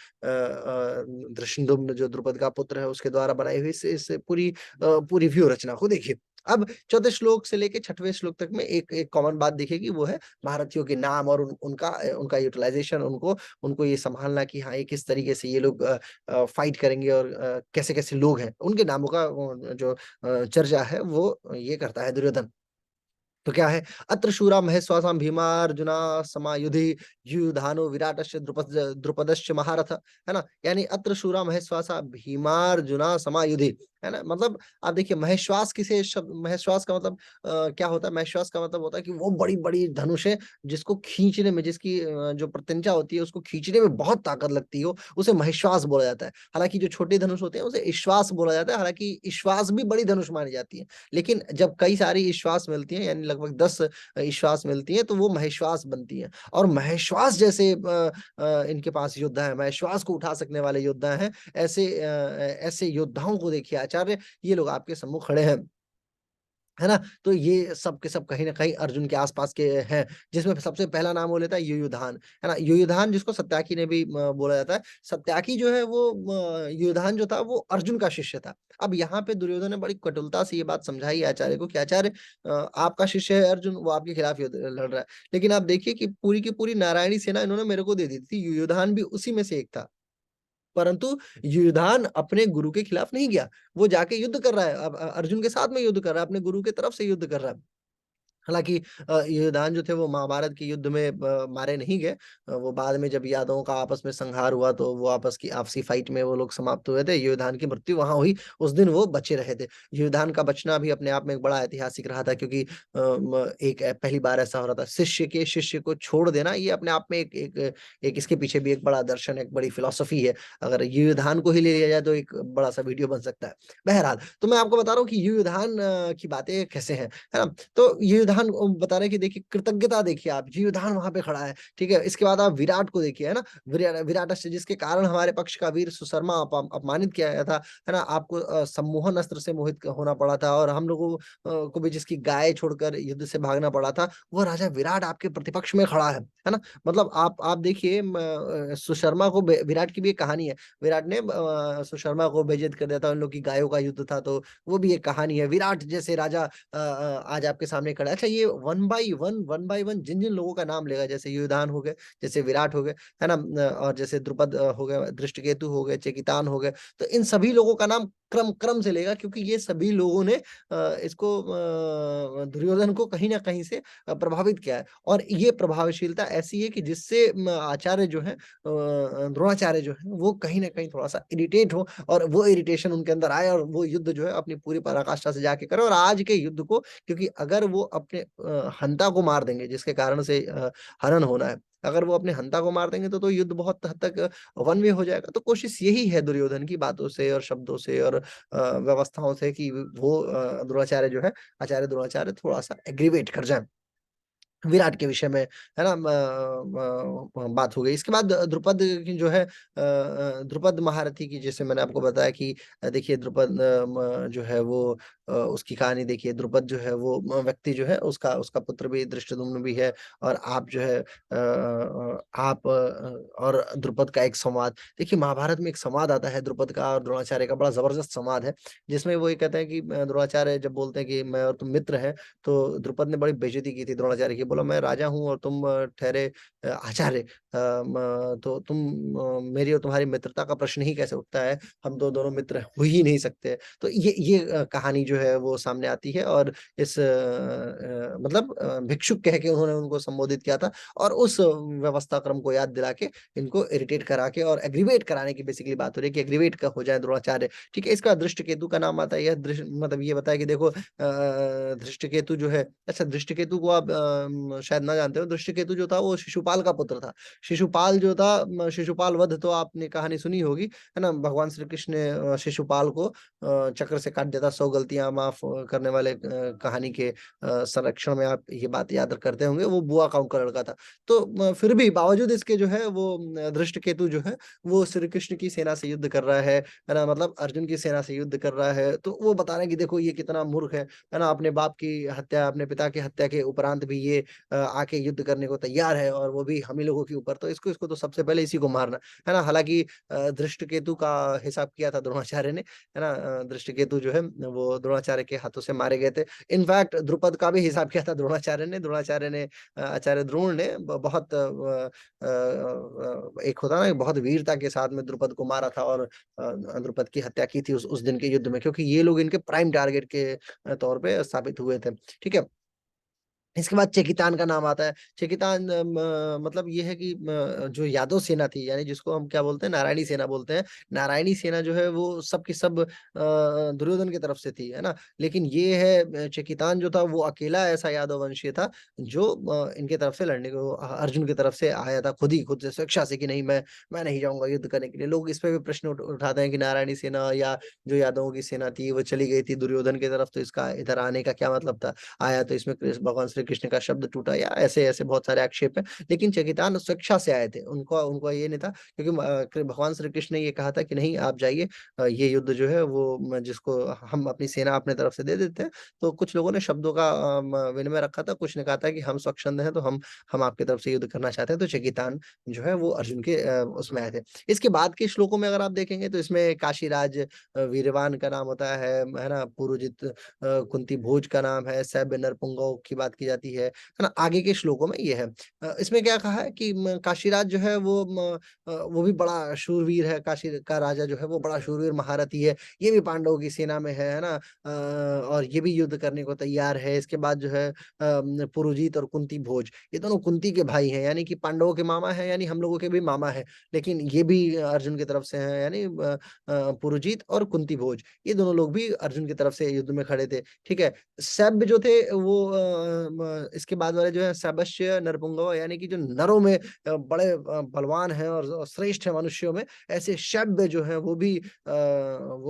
धृष्टद्युम्न जो द्रुपद का पुत्र है, उसके द्वारा बनाई हुई इस पूरी व्यूह रचना को देखिए। अब चौथे श्लोक से लेके छठवें श्लोक तक में एक एक कॉमन बात दिखेगी, वो है महारथियों के नाम, और उनका यूटिलाइजेशन, उनको उनको ये संभालना कि हाँ, ये किस तरीके से ये लोग फाइट करेंगे, और कैसे कैसे लोग हैं, उनके नामों का जो चर्चा है, वो ये करता है दुर्योधन। तो क्या है? अत्र शूरा महेश्वासां भीमार्जुना समायुधि युधानो विराटस्य द्रुपदश्च महारथ, है ना? यानी अत्र शूरा महेश्वासा भीमार्जुना समायुधि, है ना? मतलब आप देखिए महेश्वास किसे शब्द महेश्वास का मतलब क्या होता है? महेश्वास का मतलब होता है कि वो बड़ी-बड़ी धनुष है जिसको खींचने में जिसकी जो प्रत्यंचा होती है उसको खींचने में बहुत ताकत लगती हो, उसे महेश्वास बोला जाता है। हालाँकि जो छोटे धनुष होते हैं उसे इश्वास बोला जाता है, हालाँकि इश्वास भी बड़ी धनुष मानी जाती है। लेकिन जब कई सारी इश्वास मिलती हैं यानी लगभग 10 इश्वास मिलती हैं तो वो महेश्वास बनती हैं और महेश्वास जैसे इनके पास योद्धा हैं, महेश्वास को उठा सकने वाले योद्धा हैं, ऐसे योद्धाओं को देखिए आचार्य ये लोग आपके सम्मुख खड़े हैं। है ना? तो ये सब के सब कहीं न कहीं अर्जुन के आस-पास के हैं, जिसमें सबसे पहला नाम वो लेता है युयुधान, है ना? युयुधान जिसको सत्याकी ने भी बोला जाता है। सत्याकी जो है वो युयुधान जो था वो अर्जुन का शिष्य था। अब यहाँ पे दुर्योधन ने बड़ी कटुलता से ये बात समझाई है आचार्य को कि आचार्य आपका शिष्य है अर्जुन, वो आपके खिलाफ युद्ध लड़ रहा है। लेकिन आप देखिए कि पूरी की पूरी नारायणी सेना इन्होंने मेरे को दे दी थी, युयुधान भी उसी में से एक था। परंतु युधान अपने गुरु के खिलाफ नहीं गया। वो जाके युद्ध कर रहा है। अब अर्जुन के साथ में युद्ध कर रहा है, अपने गुरु की तरफ से युद्ध कर रहा है। हालाँकि युधान जो थे वो महाभारत के युद्ध में मारे नहीं गए। वो बाद में जब यादवों का आपस में संहार हुआ तो वो आपस की आपसी फाइट में वो लोग समाप्त हुए थे। युधान की मृत्यु वहाँ हुई, उस दिन वो बचे रहे थे। युधान का बचना भी अपने आप में एक बड़ा ऐतिहासिक रहा था क्योंकि पहली बार ऐसा हो रहा था। शिष्य को छोड़ देना ये अपने आप में एक इसके पीछे भी एक बड़ा दर्शन, एक बड़ी फिलॉसफी है। अगर युधान को ही ले लिया जाए तो एक बड़ा-सा वीडियो बन सकता है। बहरहाल, तो मैं आपको बता रहा हूँ कि युधान की बातें कैसे हैं, है ना? तो युधान बता रहे हैं कि देखिए कृतज्ञता देखिए आप, युधान वहाँ पे खड़ा है, ठीक है? इसके बाद आप विराट को देखिए, है ना? विराटस्य जिसके कारण हमारे पक्ष का वीर सुशर्मा अपमानित किया गया था, है ना? आपको सम्मोहन अस्त्र से मोहित होना पड़ा था और हम लोगों को भी जिसकी गाय छोड़कर युद्ध से भागना पड़ा था, वो राजा विराट आपके प्रतिपक्ष में खड़ा है ना? मतलब आप देखिए सुशर्मा को विराट की भी एक कहानी है। विराट ने सुशर्मा को बेइज्जत कर दिया था, उन लोग की गायों का युद्ध था, तो वो भी एक कहानी है। विराट जैसे राजा आज आपके सामने खड़ा है। अच्छा ये वन बाय वन जिन-जिन लोगों का नाम लेगा जैसे युधान हो गए, जैसे विराट हो गए, है ना? और जैसे द्रुपद हो गए, दृष्टकेतु हो गए, चेकितान हो गए, तो इन सभी लोगों का नाम क्रम से लेगा क्योंकि ये सभी लोगों ने इसको दुर्योधन को कहीं न कहीं से प्रभावित किया है और ये प्रभावशीलता ऐसी है कि जिससे आचार्य जो हैं द्रोणाचार्य जो हैं, वो कहीं न कहीं थोड़ा-सा इरिटेट हो और वो इरिटेशन उनके अंदर आए और वो युद्ध जो है अपनी पूरी पराकाष्ठा से जाके करें और आज के युद्ध को क्योंकि अगर वो अपने हंता को मार देंगे जिसके कारण से हनन होना है, अगर वो अपने हंता को मार देंगे तो युद्ध बहुत हद तक वन वे हो जाएगा। तो कोशिश यही है दुर्योधन की बातों से और शब्दों से और व्यवस्थाओं से कि वो द्रोणाचार्य जो है, आचार्य द्रोणाचार्य थोड़ा-सा एग्रीवेट कर जाएँ। विराट के विषय में, है ना? बात हो गई। इसके बाद द्रुपद की जो है द्रुपद महारथी की जैसे मैंने आपको बताया कि देखिए द्रुपद जो है वो उसकी कहानी देखिए द्रुपद जो है वो व्यक्ति जो है उसका उसका पुत्र भी धृष्टद्युम्न भी है और आप जो है आप और द्रुपद का एक संवाद देखिए महाभारत में एक संवाद आता है द्रुपद का और द्रोणाचार्य का बड़ा ज़बरदस्त संवाद है, जिसमें वो ये कहते हैं कि द्रोणाचार्य जब बोलते हैं कि मैं और तुम मित्र हैं तो द्रुपद ने बड़ी बेइज्जती की थी द्रोणाचार्य की, बोला मैं राजा हूँ और तुम ठहरे आचार्य तो तुम मेरी और तुम्हारी मित्रता का प्रश्न ही कैसे उठता है? हम तो दोनों मित्र हो ही नहीं सकते। तो ये कहानी जो है वो सामने आती है और इस मतलब भिक्षुक कह के उन्होंने उनको संबोधित किया था और उस व्यवस्था क्रम को याद दिला के इनको इरिटेट करा के और एग्रीवेट कराने की बेसिकली बात हो रही है कि एग्रीवेट का हो जाए द्रोणाचार्य, ठीक है? इसका दृष्टकेतु का नाम आता है, यह मतलब ये बताया कि देखो धृष्टकेतु जो है अच्छा धृष्टकेतु को आप शायद ना जानते हो, धृष्टकेतु जो था वो शिशुपाल का पुत्र था। शिशुपाल जो था शिशुपाल वध तो आपने कहानी सुनी होगी, है ना? भगवान श्री कृष्ण ने शिशुपाल को चक्र से काट दिया था, 100 गलतियाँ माफ़ करने वाले कहानी के संरक्षण में आप ये बात याद करते होंगे, वो बुआ का उनका लड़का था। तो फिर भी बावजूद इसके जो है वो धृष्टकेतु जो है, वो श्री कृष्ण की सेना से युद्ध कर रहा है ना? मतलब अर्जुन की सेना से युद्ध कर रहा है, तो वो बता रहे हैं कि देखो ये कितना मूर्ख है ना? अपने बाप की हत्या, अपने पिता की हत्या के उपरांत भी ये आके युद्ध करने को तैयार है और वो भी हम ही लोगों के ऊपर, तो इसको इसको तो सबसे पहले इसी को मारना, है ना? हालाँकि धृष्टकेतु का हिसाब किया था द्रोणाचार्य ने, है ना? धृष्टकेतु जो है वो द्रोणाचार्य के हाथों से मारे गए थे। इनफैक्ट द्रुपद का भी हिसाब किया था द्रोणाचार्य ने आचार्य द्रोण ने बहुत एक होता है ना बहुत वीरता के साथ में द्रुपद को मारा था और द्रुपद की हत्या की थी उस दिन के युद्ध में क्योंकि ये लोग इनके प्राइम टारगेट के तौर पे साबित हुए थे। ठीक है? इसके बाद चेकितान का नाम आता है। चेकितान मतलब ये है कि जो यादव सेना थी, यानी जिसको हम क्या बोलते हैं, नारायणी सेना बोलते हैं। नारायणी सेना जो है वो सब की सब दुर्योधन की तरफ से थी, है ना? लेकिन ये है चेकितान जो था वो अकेला ऐसा यादव वंशीय था जो इनके तरफ से लड़ने को अर्जुन की तरफ से आया था, खुद से स्वेच्छा से कि नहीं, मैं नहीं जाऊँगा युद्ध करने के लिए। लोग इस पे भी प्रश्न उठाते हैं कि नारायणी सेना या जो यादवों की सेना थी वो चली गई थी दुर्योधन की तरफ, तो इसका इधर आने का क्या मतलब था? आया तो इसमें भगवान श्री कृष्ण का शब्द टूटा, या ऐसे-ऐसे बहुत सारे आक्षेप हैं। लेकिन चेकितान स्वेच्छा से आए थे। उनको उनको ये नहीं था, क्योंकि भगवान श्री कृष्ण ने ये कहा था कि नहीं, आप जाइए, ये युद्ध जो है वो जिसको हम अपनी सेना अपने तरफ से दे देते हैं। तो कुछ लोगों ने शब्दों का विनिमय रखा था। कुछ ने कहा था कि हम स्वच्छंद हैं, तो हम आपकी तरफ से युद्ध करना चाहते हैं। तो चेकितान जो है वो अर्जुन के उसमें आए थे। इसके बाद के श्लोकों में अगर आप देखेंगे तो इसमें काशीराज वीर्यवान का नाम होता है ना? पुरुजित कुंती भोज का नाम है, सैब्य नरपुंगव की बात की जाती है ना? आगे के श्लोकों में ये है। इसमें क्या कहा है कि काशीराज जो है वो भी बड़ा शूरवीर है, काशी का राजा जो है वो बड़ा शूरवीर महारथी है, ये भी पांडवों की सेना में है ना? और ये भी युद्ध करने को तैयार है। इसके बाद जो है पुरुजीत और कुंती भोज, ये दोनों कुंती के भाई हैं, यानी कि पांडवों के मामा हैं, यानी हम लोगों के भी मामा हैं, लेकिन ये भी अर्जुन की तरफ से हैं, यानी पुरुजीत और कुंती भोज, ये दोनों लोग भी अर्जुन की तरफ से युद्ध में खड़े थे, ठीक है? सैब्य जो थे वो इसके बाद वाले जो है सैबश्य नरपुंगव, यानी कि जो नरों में बड़े बलवान हैं और श्रेष्ठ है मनुष्यों में, ऐसे शैब्य जो हैं वो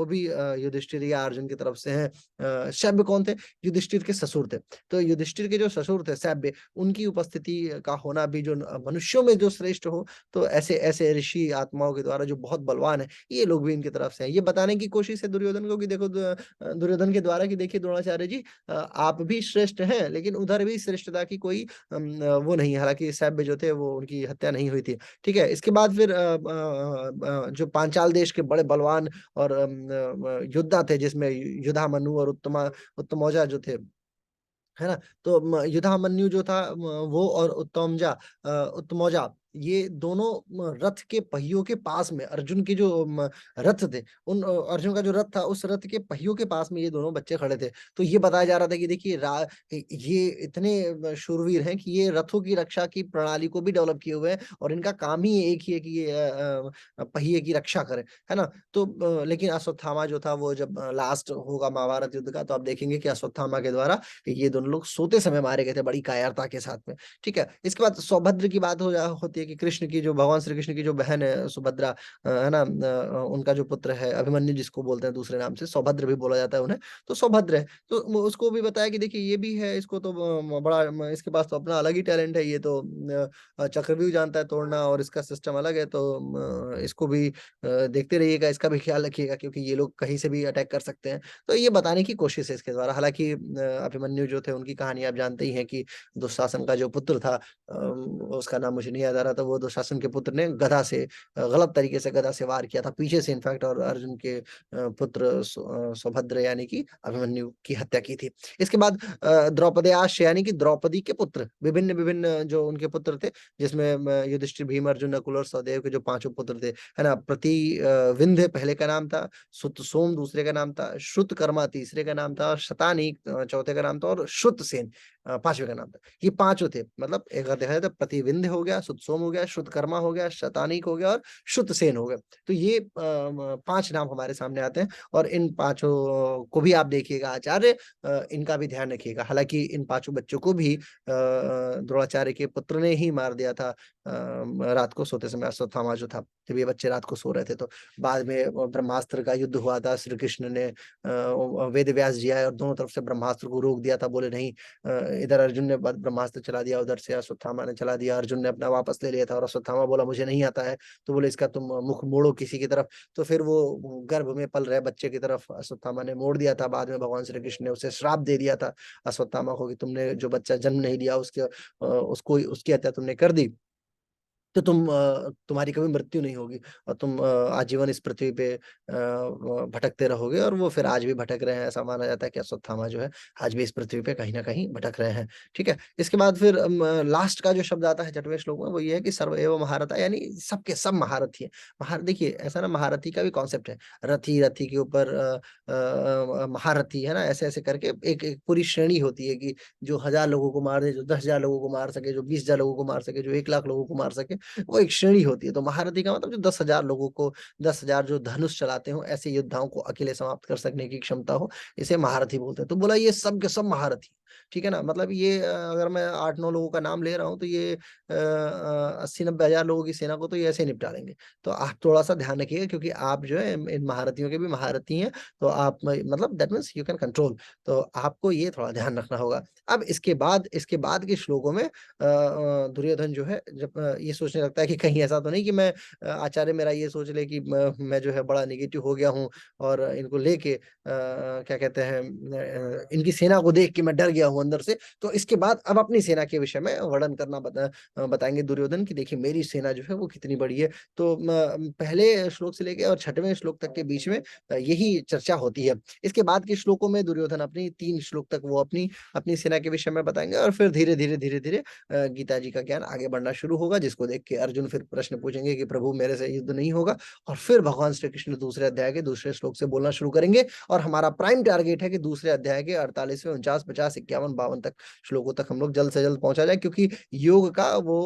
भी युधिष्ठिर या अर्जुन की तरफ से हैं। शैब्य कौन थे? युधिष्ठिर के ससुर थे। तो युधिष्ठिर के जो ससुर थे सैब्य, उनकी उपस्थिति का होना भी जो मनुष्यों में जो श्रेष्ठ हो, तो ऐसे ऐसे ऋषि आत्माओं के द्वारा जो बहुत बलवान है, ये लोग भी इनकी तरफ से हैं। ये बताने की कोशिश है दुर्योधन को कि देखो, दुर्योधन के द्वारा कि देखिए द्रोणाचार्य जी, आप भी श्रेष्ठ हैं, लेकिन उधर भी श्रेष्ठता की कोई वो नहीं है। हालाँकि सैब्य जो थे वो उनकी हत्या नहीं हुई थी। ठीक है? इसके बाद फिर जो पांचाल देश के बड़े बलवान और योद्धा थे, जिसमें युधामन्यु और उत्तमौजा जो थे, है ना? तो युधामन्यु जो था वो और उत्तमौजा, ये दोनों रथ के पहियों के पास में, अर्जुन के जो रथ थे, अर्जुन का जो रथ था, उस रथ के पहियों के पास में ये दोनों बच्चे खड़े थे। तो ये बताया जा रहा था कि देखिए ये इतने शूरवीर हैं कि ये रथों की रक्षा की प्रणाली को भी डेवलप किए हुए हैं, और इनका काम ही एक ही है कि ये पहिए की रक्षा करें, है ना? तो लेकिन अश्वत्थामा जो था, वो जब लास्ट होगा महाभारत युद्ध का, तो आप देखेंगे कि अश्वत्थामा के द्वारा ये दोनों लोग सोते समय मारे गए थे, बड़ी कायरता के साथ में, ठीक है? इसके बाद सौभद्र की बात होती है कि कृष्ण की जो, भगवान श्री कृष्ण की जो बहन है सुभद्रा, है ना? उनका जो पुत्र है अभिमन्यु, जिसको बोलते हैं दूसरे नाम से, सौभद्र भी बोला जाता है उन्हें, तो सौभद्र है। तो उसको भी बताया कि देखिए ये भी है, इसको तो बड़ा इसके पास तो अपना अलग ही टैलेंट है, ये तो चक्रव्यूह जानता है तोड़ना, और इसका सिस्टम अलग है, तो इसको भी देखते रहिएगा, इसका भी ख्याल रखिएगा, क्योंकि ये लोग कहीं से भी अटैक कर सकते हैं। तो ये बताने की कोशिश है इसके द्वारा। हालाँकि अभिमन्यु जो थे, उनकी कहानी आप जानते ही हैं कि दुशासन का जो पुत्र था, उसका नाम मुझे नहीं याद आ रहा था, वो दुशासन के पुत्र ने गदा से गलत तरीके से गदा से वार किया था पीछे से इनफैक्ट, और अर्जुन के पुत्र सौभद्र यानी कि अभिमन्यु की हत्या की थी। इसके बाद द्रौपदयाश यानी कि द्रौपदी के पुत्र, विभिन्न-विभिन्न जो उनके पुत्र थे, जिसमें युधिष्ठिर, भीम, अर्जुन, नकुल और सहदेव के जो पाँचों पुत्र थे, है ना? विंध्य पहले का नाम था, सुतसोम दूसरे का नाम था, श्रुतकर्मा तीसरे का नाम था, और शतानीक चौथे का नाम था, और श्रुतसेन पाँचवें का नाम था। ये पाँचों थे, मतलब एक अगर देखा जाए तो प्रतिविंध्य हो गया, सुतसोम हो गया, श्रुतकर्मा हो गया, शतानीक हो गया और श्रुतसेन हो गया। तो ये 5 नाम हमारे सामने आते हैं, और इन पाँचों को भी आप देखिएगा आचार्य, इनका भी ध्यान रखिएगा। हालाँकि इन पाँचों बच्चों को भी द्रोणाचार्य के पुत्र ने ही मार दिया था रात को सोते समय, अश्वत्थामा जो था, जब ये बच्चे रात को सो रहे थे, तो बाद में ब्रह्मास्त्र का युद्ध हुआ था। श्री कृष्ण ने वेद व्यास जी आए और दोनों तरफ से ब्रह्मास्त्र को रोक दिया था, बोले नहीं, इधर अर्जुन ने ब्रह्मास्त्र चला दिया, उधर से अश्वत्थामा ने चला दिया, अर्जुन ने अपना वापस ले लिया था, और अश्वत्थामा बोला मुझे नहीं आता है, तो बोले इसका तुम मुख मोड़ो किसी की तरफ। तो फिर वो गर्भ में पल रहे बच्चे की तरफ अश्वत्थामा ने मोड़ दिया था। बाद में भगवान श्री कृष्ण ने उसे श्राप दे दिया था अश्वत्थामा को, कि तुमने जो बच्चा जन्म नहीं लिया, उसको उसकी हत्या तुमने कर दी। तो तुम्हारी कभी मृत्यु नहीं होगी और तुम आजीवन इस पृथ्वी पे भटकते रहोगे और वो फिर आज भी भटक रहे हैं। ऐसा माना जाता है कि अश्वत्थामा जो है आज भी इस पृथ्वी पे कहीं न कहीं भटक रहे हैं, ठीक है? इसके बाद फिर लास्ट का जो शब्द आता है 6वें श्लोक में वो ये है कि सर्व एव महारथा, यानी सबके सब महारथी हैं। देखिए ऐसा ना, महारथी का भी कॉन्सेप्ट है। रथी, रथी के ऊपर महारथी है ना, ऐसे-ऐसे करके एक एक पूरी श्रेणी होती है कि जो 1000 लोगों को मार दे, जो 10,000 लोगों को मार सके, जो 20,000 लोगों को मार सके, जो 1,00,000 लोगों को मार सके। वो एक श्रेणी होती है। तो महारथी का मतलब जो 10,000 लोगों को, 10,000 जो धनुष चलाते हों, ऐसे योद्धाओं को अकेले समाप्त कर सकने की क्षमता हो, इसे महारथी बोलते हैं। तो बोला ये सब के सब महारथी, ठीक है ना? मतलब ये अगर मैं 8-9 लोगों का नाम ले रहा हूँ तो ये 80-90 हज़ार लोगों की सेना को तो ये ऐसे ही निपटा देंगे। तो आप थोड़ा-सा ध्यान रखिएगा क्योंकि आप जो है इन महारथियों के भी महारथी हैं, तो आप मतलब that means you can control. तो आपको ये थोड़ा ध्यान रखना होगा। अब इसके बाद के श्लोकों में दुर्योधन जो है जब ये सोचने लगता है कि कहीं ऐसा तो नहीं कि आचार्य मेरा ये सोच ले कि मैं जो है बड़ा नेगेटिव हो गया हूँ और इनको लेके क्या कहते हैं इनकी सेना को देख के मैं डर गया हूँ अंदर से। तो इसके बाद अब अपनी सेना के विषय में वर्णन करना बताएँगे दुर्योधन कि देखिए मेरी सेना जो है वो कितनी बड़ी है। तो पहले श्लोक से लेके और 6वें श्लोक तक के बीच में यही चर्चा होती है। इसके बाद के श्लोकों में दुर्योधन अपनी 3 श्लोक तक वो अपनी अपनी सेना के विषय में बताएँगे और फिर धीरे-धीरे, धीरे-धीरे गीता जी का ज्ञान आगे बढ़ना शुरू होगा, जिसको देख के अर्जुन फिर प्रश्न पूछेंगे कि प्रभु मेरे से युद्ध नहीं होगा, और फिर भगवान श्री कृष्ण दूसरे अध्याय के दूसरे श्लोक से बोलना शुरू करेंगे और हमारा प्राइम टारगेट है कि दूसरे अध्याय के 48वें, 49, 50, 51, 52 तक श्लोकों तक हम लोग जल्द से जल्द पहुंचा जाए, क्योंकि योग का वो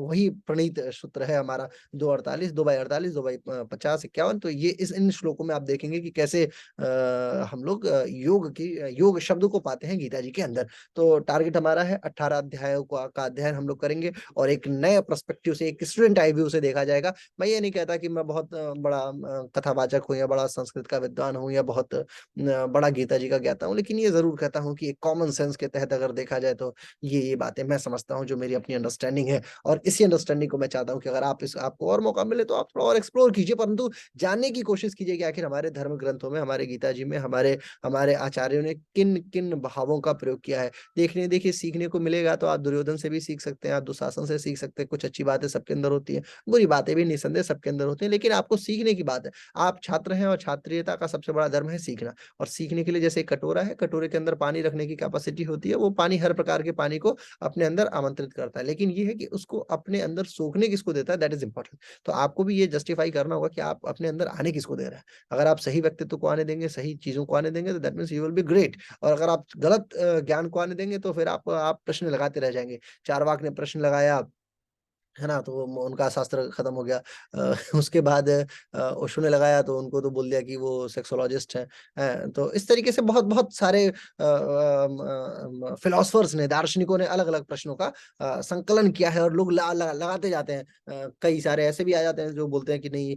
वही प्रणीत सूत्र है हमारा 248, 2/48, 2/50, 51। तो ये इस इन श्लोकों में आप देखेंगे कि कैसे हम लोग योग शब्द को पाते हैं गीता जी के अंदर। तो टारगेट हमारा है 18 अध्यायों का अध्ययन हम लोग करेंगे और एक नए पर्सपेक्टिव से, एक स्टूडेंट आई व्यू से देखा जाएगा। मैं ये नहीं कहता कि मैं बहुत बड़ा कथावाचक हूँ या बड़ा संस्कृत का विद्वान हूँ या बहुत बड़ा गीता जी का ज्ञाता हूँ, लेकिन ये ज़रूर कहता हूँ कि एक कॉमन सेंस के तहत अगर देखा जाए तो ये बातें मैं समझता हूँ जो मेरी अपनी अंडरस्टैंडिंग है, और इसी अंडरस्टैंडिंग को मैं चाहता हूँ कि अगर आपको और मौका मिले तो आप थोड़ा और एक्सप्लोर कीजिए, परंतु जानने की कोशिश कीजिए कि आखिर हमारे धर्म ग्रंथों में, हमारे गीता जी में, हमारे हमारे आचार्यों ने किन-किन भावों का प्रयोग किया है। देखिए सीखने को मिलेगा तो आप दुर्योधन से भी सीख सकते हैं, आप दुशासन से सीख सकते हैं, कुछ अच्छी बातें सबके अंदर होती हैं, बुरी बातें भी निस्संदेह सबके अंदर होती हैं, लेकिन आपको सीखने की बात है। आप छात्र हैं और छात्रीयता का सबसे बड़ा धर्म है सीखना, और सीखने के लिए जैसे एक कटोरा है, कटोरे के अंदर पानी रखने की कैपेसिटी होती है, वो पानी हर प्रकार के पानी को अपने अंदर आमंत्रित करता है, लेकिन ये है कि उसको अपने अंदर सोखने किसको देता है, दैट इज़ इम्पोर्टेंट। तो आपको भी ये जस्टिफाई करना होगा कि आप अपने अंदर आने किसको दे रहे हैं। अगर आप सही व्यक्तित्व को आने देंगे, सही चीज़ों को आने देंगे, तो that means you will be great, और अगर आप गलत ज्ञान को आने देंगे तो फिर आप प्रश्न लगाते रह जाएँगे। चारवाक ने प्रश्न लगाया, है ना? तो वो उनका शास्त्र खत्म हो गया। उसके बाद ओशो ने लगाया तो उनको तो बोल दिया कि वो सेक्सोलॉजिस्ट हैं। तो इस तरीके से बहुत-बहुत सारे फिलॉसफर्स ने, दार्शनिकों ने अलग-अलग प्रश्नों का संकलन किया है और लोग ला ला लगाते जाते हैं। कई सारे ऐसे भी आ जाते हैं जो बोलते हैं कि नहीं,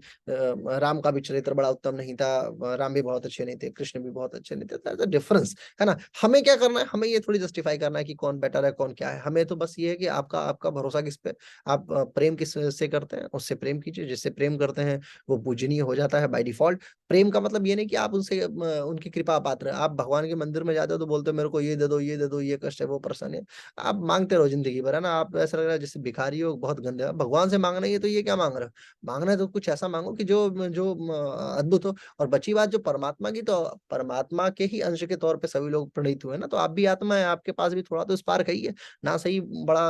राम का भी चरित्र बड़ा उत्तम नहीं था, राम भी बहुत अच्छे नहीं थे, कृष्ण भी बहुत अच्छे नहीं थे। दैट्स अ डिफरेंस, है ना? हमें क्या करना है? हमें ये थोड़ी जस्टिफाई करना है कि कौन बेटर है, कौन क्या है। हमें तो बस ये है कि आपका आपका भरोसा किस पे, आप प्रेम किस से करते हैं, उससे प्रेम कीजिए, जिससे प्रेम करते हैं वो पूजनीय हो जाता है बाय डिफ़ॉल्ट। प्रेम का मतलब ये नहीं कि आप उनसे उनकी कृपा पात्र हैं। आप भगवान के मंदिर में जाते हो तो बोलते हो मेरे को ये दे दो, ये दे दो, ये कष्ट है, वो परेशानी है। आप माँगते रहो ज़िंदगी भर, है ना? आप ऐसा लग रहा है जैसे भिखारी हो, बहुत गंदे हो। भगवान से माँगना ही है तो ये क्या माँग रहे हो? माँगना है तो कुछ ऐसा माँगो कि जो अद्भुत हो। और बची बात जो परमात्मा की, तो परमात्मा के ही अंश के तौर पे सभी लोग प्रणीत हुए हैं ना, तो आप भी आत्मा हैं, आपके पास भी थोड़ा तो स्पार्क है ही है। ना सही बड़ा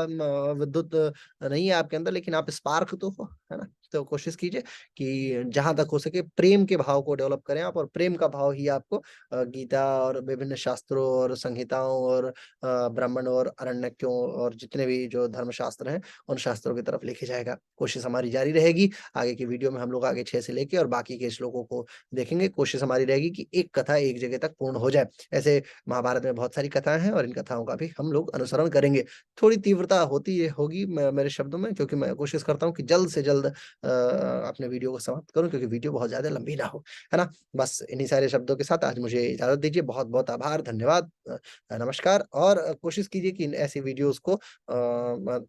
विद्युत नहीं है आपके अंदर, लेकिन आप स्पार्क तो हो, है ना? तो कोशिश कीजिए कि जहाँ तक हो सके प्रेम के भाव को डेवलप करें आप, और प्रेम का भाव ही आपको गीता और विभिन्न शास्त्रों और संहिताओं और ब्राह्मण और अरण्यकों और जितने भी जो धर्मशास्त्र हैं, उन शास्त्रों की तरफ लेके जाएगा। कोशिश हमारी जारी रहेगी। आगे की वीडियो में हम लोग आगे 6 से लेके और बाकी के श्लोकों को देखेंगे। कोशिश हमारी रहेगी कि एक कथा एक जगह तक पूर्ण हो जाए। ऐसे महाभारत में बहुत सारी कथाएँ हैं और इन कथाओं का भी हम लोग अनुसरण करेंगे। थोड़ी तीव्रता होगी मेरे शब्दों में, क्योंकि मैं कोशिश करता हूँ कि जल्द से जल्द अपने वीडियो को समाप्त करूँ, क्योंकि वीडियो बहुत ज़्यादा लंबी ना हो, है ना? बस इन्हीं सारे शब्दों के साथ आज मुझे इजाज़त दीजिए। बहुत-बहुत आभार, धन्यवाद, नमस्कार, और कोशिश कीजिए कि इन ऐसी वीडियोज़ को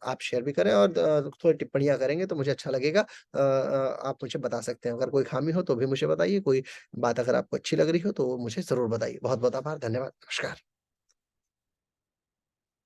आप शेयर भी करें और थोड़ी टिप्पणियाँ करेंगे तो मुझे अच्छा लगेगा। आप मुझे बता सकते हैं, अगर कोई खामी हो तो भी मुझे बताइए, कोई बात अगर आपको अच्छी लग रही हो तो मुझे ज़रूर बताइए। बहुत-बहुत आभार, धन्यवाद, नमस्कार।